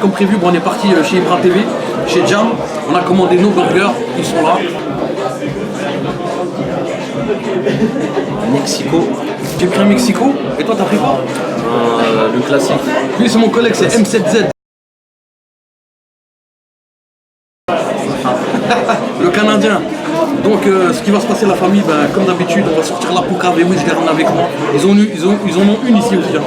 comme prévu, bon, on est parti chez Ibra TV, chez Jam. On a commandé nos burgers, ils sont là. Mexico. J'ai pris un Mexico. Et toi, t'as pris quoi? Le classique. Lui, c'est mon collègue, c'est M7Z. Le Canadien. Donc, ce qui va se passer, la famille, ben, comme d'habitude, on va sortir la poucave et oui, je les ramène avec moi. Ils en ont une ici aussi. Hein.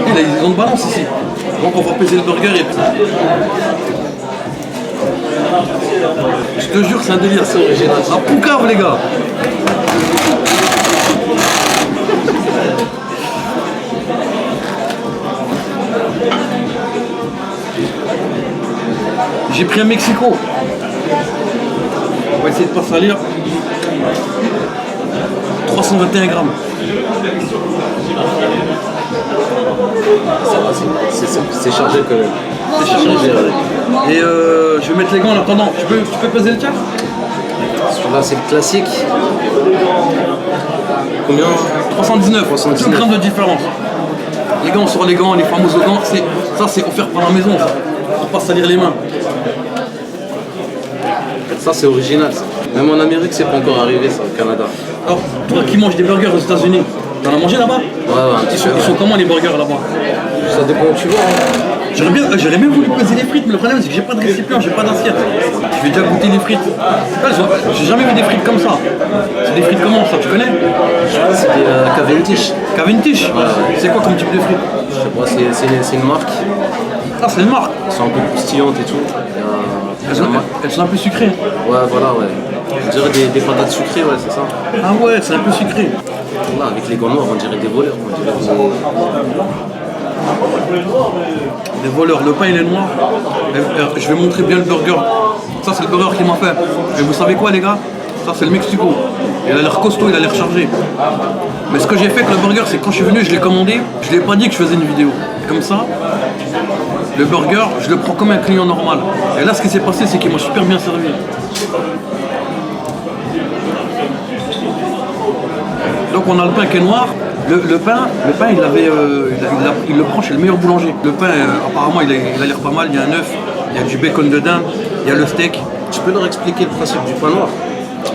Et là, ils ont une balance ici. Donc, on va peser le burger et puis. Je te jure, c'est un délire, c'est original. La poucave, les gars. J'ai pris un Mexico. On va essayer de pas salir. 321 grammes. C'est chargé quand même. C'est chargé. Et je vais mettre les gants en attendant. Tu peux peser le tien? Celui-là c'est le classique. Combien? 319. 2 grammes de différence. Les gants sur les gants, les fameux gants, ça c'est offert par la maison, ça. Pour pas salir les mains. Ça c'est original ça. Même en Amérique c'est pas encore arrivé ça, au Canada. Alors, toi qui manges des burgers aux États-Unis, t'en as mangé là-bas? Ouais, un petit peu. Ils sont comment les burgers là-bas? Ça dépend où tu vas. J'aurais bien voulu peser les frites, mais le problème c'est que j'ai pas de récipient, j'ai pas d'assiette. Je vais déjà goûter les frites. J'ai jamais vu des frites comme ça. C'est des frites comment ça, tu connais? C'est des Cavendish. Cavendish? Ouais. C'est quoi comme type de frites? Je sais pas, c'est une marque. Ah, c'est une marque. Elles sont un peu croustillantes et tout. Elles sont un peu sucrées. Ouais, voilà, ouais. On dirait des patates sucrées, ouais, c'est ça. Ah ouais, c'est un peu sucré. Là, avec les gants noirs, on dirait des voleurs. Des voleurs, le pain il est noir. Je vais montrer bien le burger. Ça c'est le burger qu'il m'a fait. Et vous savez quoi les gars? Ça c'est le Mexico. Il a l'air costaud, il a l'air chargé. Mais ce que j'ai fait avec le burger, c'est que quand je suis venu, je l'ai commandé. Je l'ai pas dit que je faisais une vidéo. Comme ça, le burger, je le prends comme un client normal. Et là ce qui s'est passé, c'est qu'il m'a super bien servi. Donc on a le pain qui est noir. Le pain, il le prend chez le meilleur boulanger. Le pain, apparemment, il a l'air pas mal. Il y a un œuf, il y a du bacon de dinde, il y a le steak. Tu peux leur expliquer le principe du pain noir?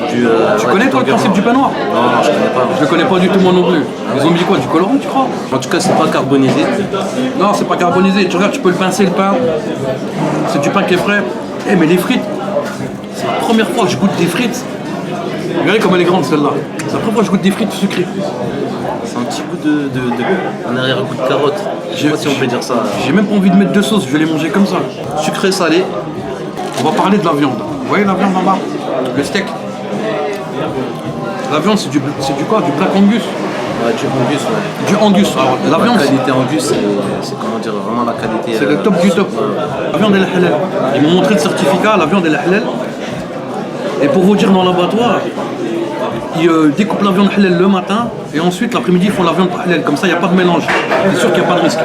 Tu connais toi le principe du pain noir? Non, je connais pas. Je le connais pas du tout moi non plus. Ils ont mis quoi? Du colorant, tu crois? En tout cas, c'est pas carbonisé. Non, c'est pas carbonisé. Tu regardes, tu peux le pincer le pain. C'est du pain qui est frais. Eh, mais les frites, c'est la première fois que je goûte des frites. Regardez comme elle est grande celle-là. C'est la première fois que je goûte des frites sucrées. C'est un petit goût un arrière-goût de carotte. Je sais pas si on peut dire ça. J'ai même pas envie de mettre de sauce, je vais les manger comme ça. Sucré, salé. On va parler de la viande. Vous voyez la viande là-bas? Le steak. La viande c'est du quoi? Du Black Angus? Ouais, du Angus, ouais. Du Angus. Alors, la viande, La qualité Angus, c'est comment dire, vraiment la qualité. c'est le top du top. La viande elle est halal. Ils m'ont montré le certificat, la viande elle est halal. Et pour vous dire, dans l'abattoir, ils découpent la viande halal le matin et ensuite l'après-midi ils font la viande halal. Comme ça il n'y a pas de mélange. C'est sûr qu'il n'y a pas de risque.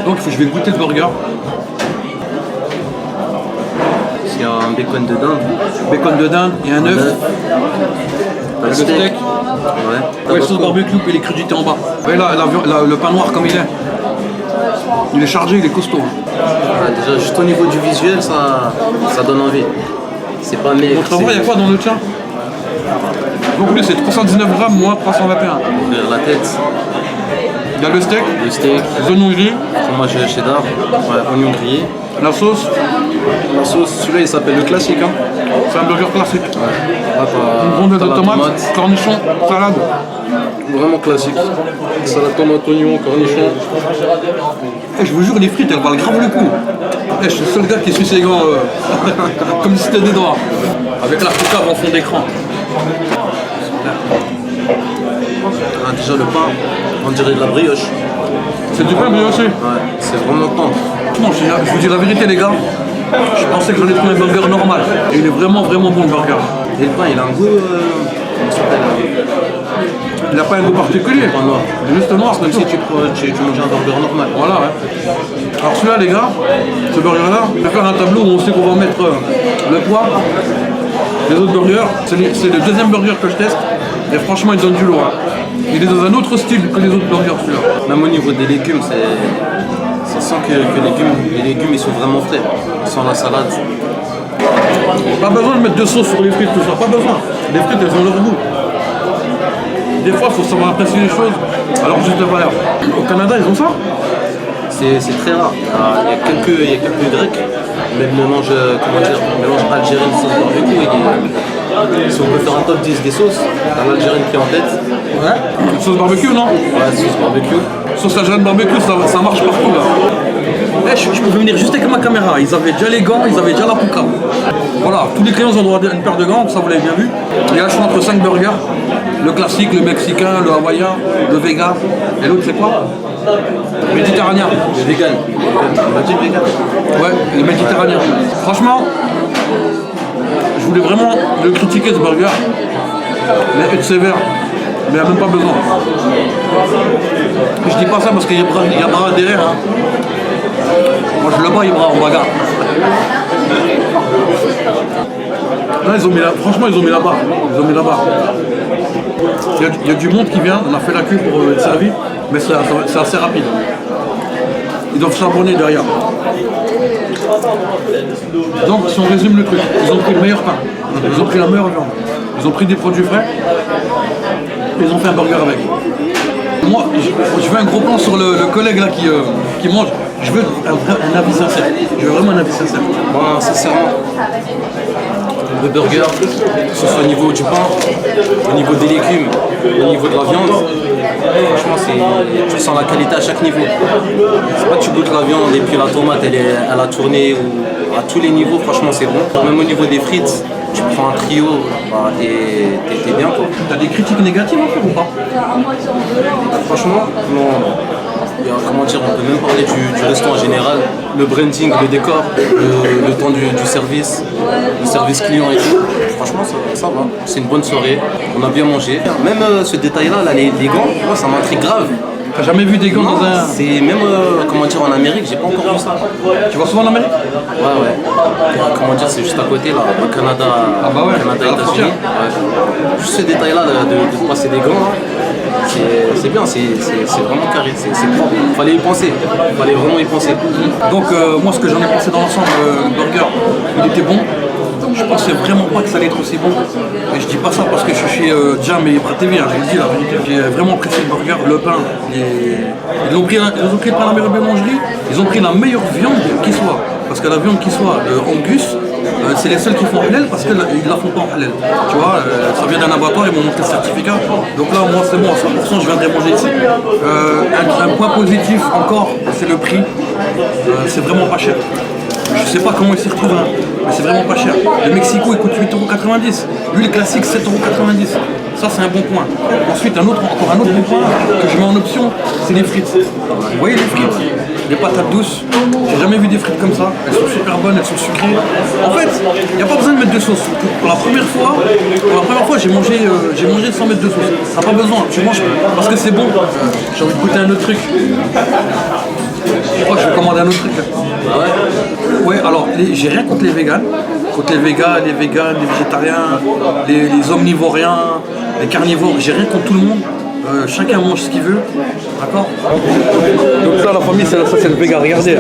Donc je vais goûter le burger. Il y a un bacon de dinde. Bacon de dinde, il y a un œuf. Le steak. Ouais. Ouais, sauce barbecue et les crudités en bas. Vous voyez là, le pain noir comme il est. Il est chargé, il est costaud. Ouais, déjà juste au niveau du visuel, ça donne envie. C'est pas maigre. Donc il y a quoi dans le tien? Donc lui c'est 319 grammes, moi 321. Ouvrir la tête. Il y a le steak, les oignons gris, fromage cheddar, ouais, oignons grillés. la sauce. La sauce, celui-là il s'appelle le classique. Hein. C'est un burger classique. Là, Une rondelle de tomates, cornichons, salade. Vraiment classique. Salade tomate, oignon, cornichons. Et je vous jure, les frites elles valent grave le coup. Et je suis le seul gars qui suit ses gants comme si c'était des doigts. Avec la poucave en fond d'écran. Ah, déjà le pain, on dirait de la brioche. C'est du pain brioché. Ouais, c'est vraiment tendre. Non, je vous dis la vérité les gars, je pensais que j'allais trouver un burger normal. Et il est vraiment bon le burger. Et le pain il a un goût... comment ça s'appelle Il n'a pas un goût particulier. Pain noir. Il est juste noir. Comme si tu mangeais un burger normal. Voilà ouais. Alors celui-là les gars, ce burger là, je vais faire un tableau où on sait qu'on va mettre le poids. Les autres burgers, c'est le deuxième burger que je teste. Et franchement il donne du lourd. Il est dans un autre style que les autres burgers celui-là. Même au niveau des légumes, c'est Ça sent que les légumes ils sont vraiment frais. Sans la salade. Pas besoin de mettre de sauce sur les frites, tout ça, pas besoin. Les frites, elles ont leur goût. Des fois, il faut savoir apprécier les choses, alors juste de valeur. Au Canada, ils ont ça? C'est très rare. Il y a quelques Grecs, mais le mélange, le mélange algérien de sauce barbecue, si on peut faire un top 10 des sauces, t'as l'algérienne qui est en tête. Ouais. Sauce barbecue, non? Ouais, sauce barbecue. Sauce algérienne barbecue, ça marche partout là. Eh, je peux venir juste avec ma caméra. Ils avaient déjà les gants, ils avaient déjà la pouca. Voilà, tous les clients ont droit à une paire de gants, ça vous l'avez bien vu. Il y a le choix entre 5 burgers. Le classique, le mexicain, le hawaïen, le vegan. Et l'autre c'est quoi? Méditerranéen. Le vegan. On va dire vegan. Ouais, le méditerranéen. Franchement, je voulais vraiment le critiquer ce burger. Mais être sévère. Mais il n'y a même pas besoin. Je dis pas ça parce qu'il y a bras derrière. Hein. Moi je le bats, il bras en bagarre. Là, franchement, ils ont mis la barre. Ils ont mis la barre. Il y a du monde qui vient, on a fait la queue pour être servi, mais c'est assez rapide. Ils doivent charbonner derrière. Donc, si on résume le truc, ils ont pris le meilleur pain, ils ont pris la meilleure viande, ils ont pris des produits frais, et ils ont fait un burger avec. Moi, je veux un gros plan sur le collègue là qui mange. Je veux un avis sincère. Je veux vraiment un avis sincère. Bon, sincèrement, le burger, que ce soit au niveau du pain, au niveau des légumes, au niveau de la viande, franchement, tu sens la qualité à chaque niveau. C'est pas que tu goûtes la viande et puis la tomate elle a tourné ou à tous les niveaux, franchement c'est bon. Même au niveau des frites, tu prends un trio, bah, t'es bien quoi. T'as des critiques négatives à faire ou pas? Franchement, non. Comment dire, on peut même parler du restaurant en général, le branding, le décor, le temps du service, le service client et tout. Franchement, ça va. C'est une bonne soirée. On a bien mangé. Même ce détail-là, là, les gants, moi, ça m'intrigue grave. T'as jamais vu des gants dans un... C'est même, comment dire, en Amérique, j'ai pas encore vu ça. Tu vas souvent en Amérique? Ouais. Comment dire, c'est juste à côté, là, au Canada, ah bah ouais, Canada, États-Unis. Ouais. Juste ce détail-là de passer des gants, hein, c'est bien, c'est vraiment carré, c'est propre. Fallait y penser, fallait vraiment y penser. Donc moi, ce que j'en ai pensé dans l'ensemble, le burger, il était bon. Je pensais vraiment pas que ça allait être aussi bon. Et je dis pas ça parce que je suis chez Jam et Brat TV, hein, je le dis la vérité. J'ai vraiment apprécié le burger, le pain. Ils ont pris le pain à la meilleure boulangerie, ils ont pris la meilleure viande qui soit. Parce que la viande qui soit Angus, c'est les seuls qui font halal parce qu'ils la font pas en halal. Tu vois, ça vient d'un abattoir, ils m'ont montré le certificat. Donc là, moi, c'est bon, à 100%, je viendrai manger ici. Un point positif encore, c'est le prix. C'est vraiment pas cher. Je sais pas comment il s'y retrouve, hein, mais c'est vraiment pas cher. Le Mexico, il coûte 8,90 €. L'huile classique, 7,90 €. Ça, c'est un bon point. Ensuite, encore un autre bon point que je mets en option, c'est les frites. Vous voyez les frites? Les patates douces. J'ai jamais vu des frites comme ça. Elles sont super bonnes, elles sont sucrées. En fait, il n'y a pas besoin de mettre de sauce. Pour la première fois, j'ai mangé sans mettre de sauce. T'as pas besoin, tu manges parce que c'est bon. J'ai envie de goûter un autre truc. Je crois que je vais commander un autre truc. Ah ouais? Ouais, alors j'ai rien contre les véganes. Contre les végétariens, les omnivoriens, les carnivores. J'ai rien contre tout le monde. Chacun mange ce qu'il veut. D'accord? Donc ça, la famille, ça c'est le véga. Regardez.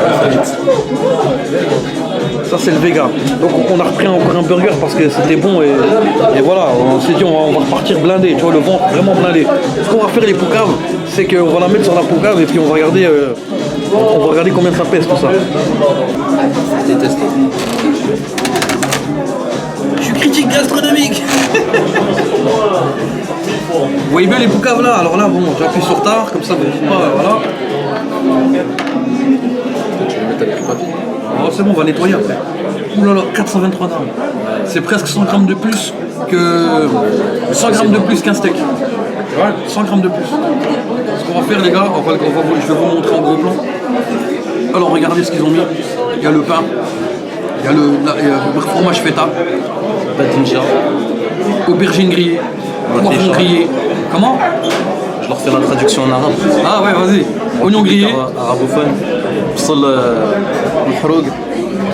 Ça c'est le véga. Donc on a repris encore un burger parce que c'était bon et voilà, on s'est dit on va repartir blindé, tu vois, le ventre vraiment blindé. Ce qu'on va faire les poucaves, c'est qu'on va la mettre sur la poucave et puis on va regarder combien ça pèse tout ça. Détesté. Je suis critique gastronomique. Vous voyez bien les poucaves là? Alors là, bon, j'appuie sur tard, comme ça vous ne dites pas, voilà. Tu veux mettre avec le papier? Oh, c'est bon, on va nettoyer après. Ouh là là, 423 grammes. C'est presque 100 grammes de plus que... 100 grammes de plus qu'un steak. Ouais, 100 grammes de plus. Ce qu'on va faire les gars, je vais vous montrer en gros plan. Alors regardez ce qu'ils ont mis. Il y a le pain, il y a le fromage feta, Patinja. aubergine grillée, poivron grillé. Comment? Je leur fais la traduction en arabe. Ah ouais, vas-y. Oignon grillé. Arabophone. Bsol mahroug.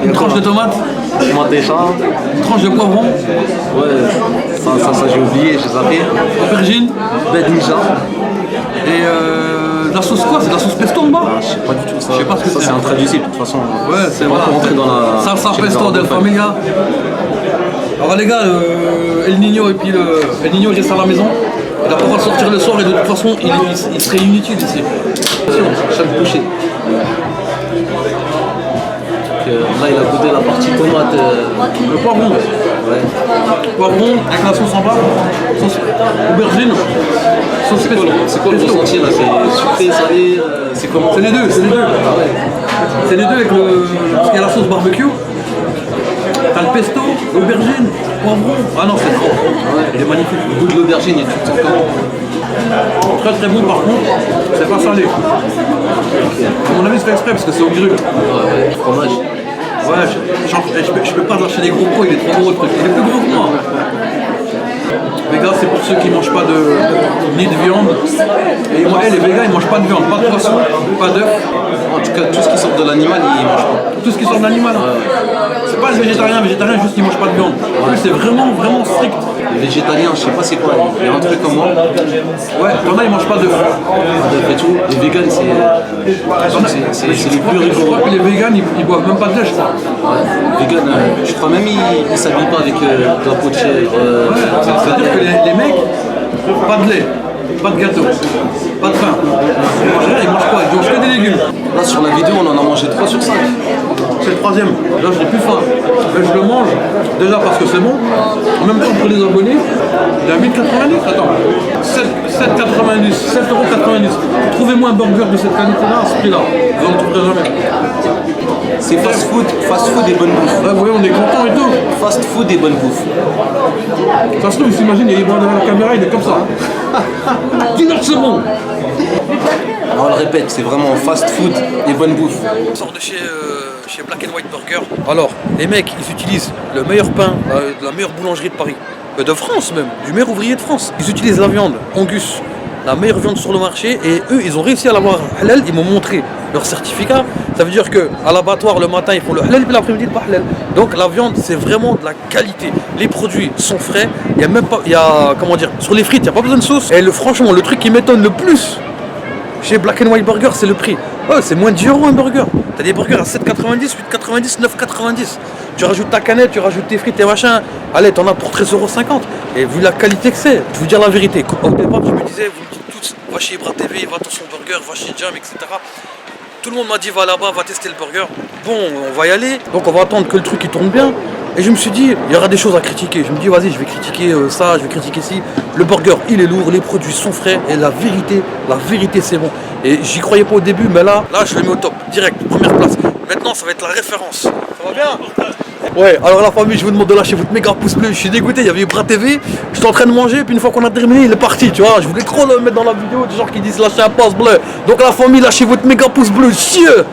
Une tranche de tomate. Matécha. Une tranche de poivron. Ouais, ça j'ai oublié, j'ai zappé. Aubergine. Badinja. Et la sauce quoi? C'est de la sauce pesto en bas? Je sais pas du tout ça. Je sais pas ce que Ça, c'est. c'est intraduisible de toute façon. Ouais, c'est on va voilà. pas rentrer dans la. Salsa chez les pesto del arabophones. familia. Alors les gars, El Niño et puis El Niño il reste à la maison. Il va pouvoir sortir le soir et de toute façon il serait inutile ici. Chaque bouchée. Là, il a goûté la partie tomate. Le poivron. Ouais. Poivron avec la sauce en bas. Sauce aubergine. Sauce pesto. C'est quoi le Pesto. ressenti là? C'est sucré, salé? C'est comment? C'est les deux, c'est les deux. Ah ouais. C'est les deux avec le. Parce qu'il y a la sauce barbecue. T'as le pesto, l'aubergine, poivron. Ah non, c'est trop. Ouais. Il est magnifique. Le goût de l'aubergine, il est tout encore. Très très bon par contre. C'est pas salé. À mon avis, c'est fait exprès parce que c'est au grill. Ouais, fromage. Ouais, je peux pas lâcher des gros pots, il est trop gros le truc. Il est plus gros que moi. Les gars, c'est pour ceux qui mangent pas ni de viande. Et moi, les végans, ils mangent pas de viande, pas de poisson, pas d'œuf. En tout cas, tout ce qui sort de l'animal, il mange pas. Tout ce qui sort de l'animal. C'est pas le végétarien, juste ils mangent pas de viande. Eux, c'est vraiment, vraiment strict. Les végétaliens, je sais pas c'est quoi. Il y a un truc comme moi. Ouais, t'en as, ils mangent pas d'œuf. Et tout. Les vegans, c'est les plus Je rigoureux. crois que les végans, ils boivent même pas de lait, je crois. Ouais. Vegan, je crois même ils s'habillent pas avec de la peau de chèvre. C'est-à-dire que les mecs, pas de lait, pas de gâteau, pas de pain. Ils mangent rien, ils mangent quoi? Ils mangent que des légumes. Là, sur la vidéo, on en a mangé 3 sur 5. C'est le troisième. Là, je n'ai plus faim. Mais je le mange, déjà parce que c'est bon. En même temps, pour les abonnés, il est à 1090. Attends, 7,90, 7,90 €. Trouvez-moi un burger de cette qualité-là à ce prix-là. Vous n'en trouverez jamais. C'est fast food et bonne bouffe. Là, vous voyez, on est content et tout. Fast food et bonne bouffe. Ça se trouve, il s'imagine, il est devant la caméra, il est comme ça. Dis-leur que c'est bon. On le répète, c'est vraiment fast food et bonne bouffe. On sort de chez Black and White Burger. Alors, les mecs, ils utilisent le meilleur pain de la meilleure boulangerie de Paris. De France même, du meilleur ouvrier de France. Ils utilisent la viande Angus, la meilleure viande sur le marché, et eux, ils ont réussi à l'avoir halal. Ils m'ont montré leur certificat. Ça veut dire qu'à l'abattoir, le matin, ils font le halal, puis l'après-midi, le pas halal. Donc la viande, c'est vraiment de la qualité. Les produits sont frais. Il y a même pas, comment dire, sur les frites, il n'y a pas besoin de sauce. Et franchement, le truc qui m'étonne le plus chez Black and White Burger, c'est le prix. Oh, c'est moins de 10 € un burger. T'as des burgers à 7,90, 8,90, 9,90. Tu rajoutes ta canette, tu rajoutes tes frites et machin. Allez, t'en as pour 13,50 €. Et vu la qualité que c'est, je vous dire la vérité. Au départ, je me disais, vous me dites tous, va chez Ibra TV, va dans son burger, va chez Jam, etc. Tout le monde m'a dit, va là-bas, va tester le burger. Bon, on va y aller. Donc, on va attendre que le truc il tourne bien. Et je me suis dit, il y aura des choses à critiquer. Je me dis, vas-y, je vais critiquer ça, je vais critiquer ci. Le burger, il est lourd, les produits sont frais. Et la vérité, c'est bon. Et j'y croyais pas au début, mais là, je le mets au top. Direct, première place. Maintenant, ça va être la référence. Ça va bien? Ouais, alors la famille, je vous demande de lâcher votre méga pouce bleu. Je suis dégoûté, il y avait Ibra TV. J'étais en train de manger, puis une fois qu'on a terminé, il est parti, tu vois. Je voulais trop le mettre dans la vidéo, des gens qui disent lâchez un pouce bleu. Donc la famille, lâchez votre méga pouce bleu, chieux.